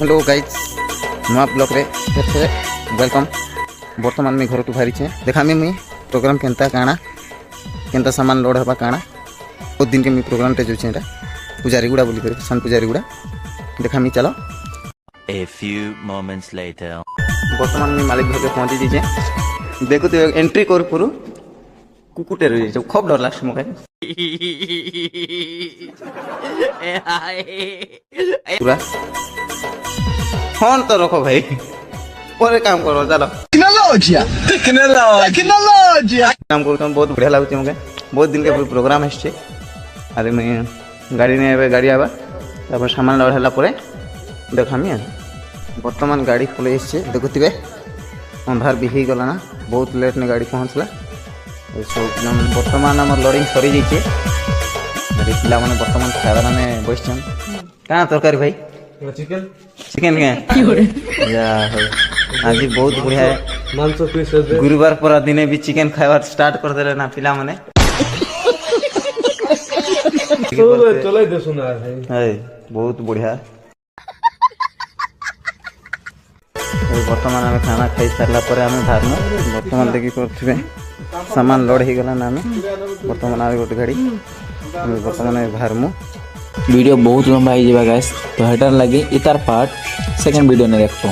Hello guys नुआ blog रे फिर से वेलकम। बर्तमान में घर टू बाहरी देखा मुई प्रोग्राम केनता काଣା केनता सामान लोड हवा काଣା बहुत दिन के मुई प्रोग्राम टे जोछे एटा पुजारीगुड़ा बोली कर सन पुजारीगुड़ा देखा मी चलो। A few moments later. बर्तमान में मालिक घर पे पहुंची दीजिए देखो तो एंट्री कर पुरु कुकुटे रही जो खूब डर लागछ मके पूरा फोन तो रखो भाई और काम करो चलो टेक्नोलॉजी काम करते बहुत बढ़िया लगुच मके बहुत दिन के प्रोग्राम है। अरे मैं गाड़ी नहीं आवे गाड़ी आवा तापर सामान लोड होला परे देखामी बर्तमान गाड़ी पलि देखुवे अंधार भी हो गला ना बहुत लेट ने गाड़ी पहुँचला बर्तमान आम लोडिंग सरी जाइए पिला मैंने बर्तमान खाइबार में बस क्या तरकारी भाई चिकेन चिकेन क्या आज बहुत बढ़िया है गुरुवार पूरा दिन भी चिकेन खाइबार स्टार्ट कर दे ना पिला मैंने बहुत बढ़िया। बर्तमान आम खाना खाई सारा पर आम बाहर बर्तमान देखी करें सामान लोड हो गला ना आम बर्तमान आगे गोटे गाड़ी बर्तमान बाहर वीडियो बहुत लंबा हो जाएगा गाइस तो हेटर लगे इतार पार्ट सेकंड वीडियो ने देखो।